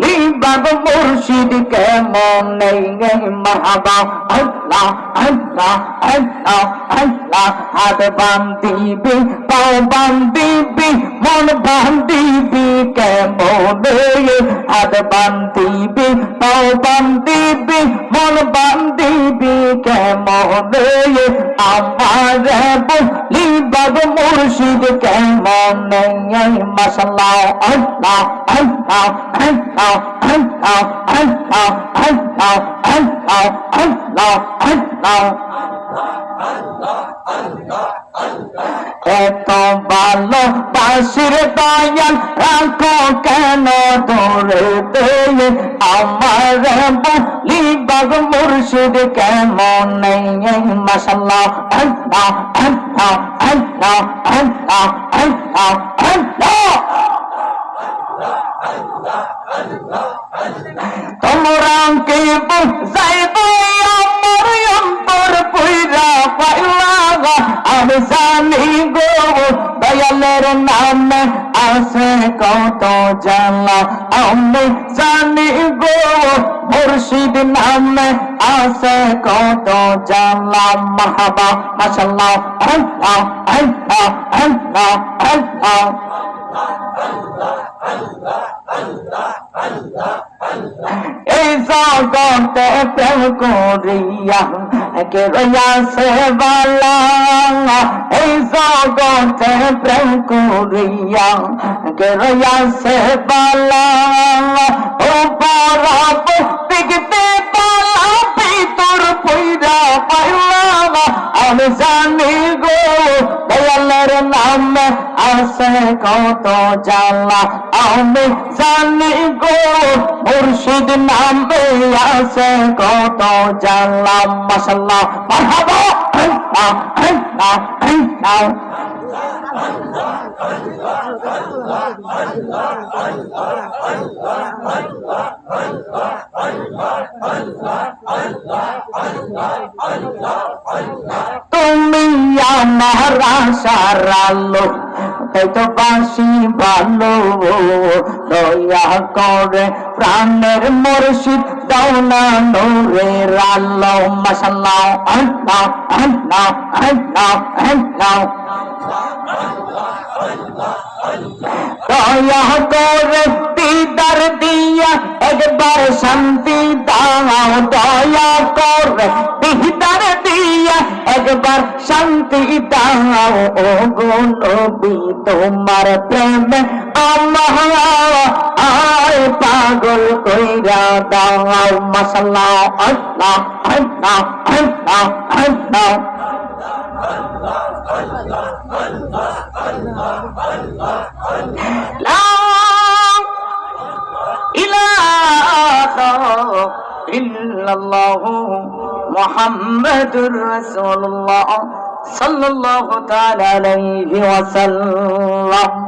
লিবাগ মুর্শিদ কেমন নেই মারহাবা আল্লাহ আল্লাহ আল্লাহ আল্লাহ হাত বান্ধিবি পাও বান্ধিবি মন বান্ধিবি কেমন হাত বান্ধিবি পাও বান্ধিবি মন বান্ধিবি কেমন আমার লিবাগ মুর্শিদ কেমন নেই মাশাআল্লাহ আল্লাহ আল্লাহ আল্লাহ আল্লাহ আল্লাহ আল্লাহ আল্লাহ আল্লাহ আল্লাহ এত ভালো বাসির দয়াল রাখো কেন দূরে দে আমার লিবাগ মুর্শিদ কেমন নেই মাশাআল্লাহ আল্লাহ আল্লাহ আল্লাহ আল্লাহ আল্লাহ আল্লাহ তোমরা কে বুঝাইবে আমার অন্তর পুইরা পাইলা আমি জানি গো দয়ালের নামে আছে কত জানলা আমি জানি গো মুর্শিদ নামে আছে কত জানলা মারহাবা মাশাআল্লাহ আল্লাহ আল্লাহ আল্লাহ আল্লাহ এই জগতে প্রেম করিয়া কে রয়াছে বালা এই জগতে প্রেম করিয়া কে রয়াছে বালা ও বরাব দেখতে পালা ভিতর পইরা পাইলা আমি জানি গো দয়ালের নামে আছে কত জানলা আমি জানি গো মুর্শিদ নামে আছে কত জানলা মাশাআল্লাহ মারহাবা আল্লাহ আল্লাহ আল্লাহ তুমি আমার আশার আলো তাই তো বাসি ভালো দয়া করে প্রাণের মুর্শিদ দাও না নূরের আলো মাশাআল্লাহ আল্লাহ আল্লাহ আল্লাহ আল্লাহ দয়া করে দিদার দিয়া একবার শান্তি দাও দয়া করে দিদার দিয়া একবার শান্তি দাও ও গো নবী তোমার প্রেমে আমার পাগল কইরা দাও মাশাআল্লাহ আল্লাহ আল্লাহ আল্লাহ আল্লাহ লা ইলাহা ইল্লাল্লাহু মুহাম্মাদুর রাসূলুল্লাহ সাল্লাল্লাহু তাআলা আলাইহি ওয়াসাল্লাম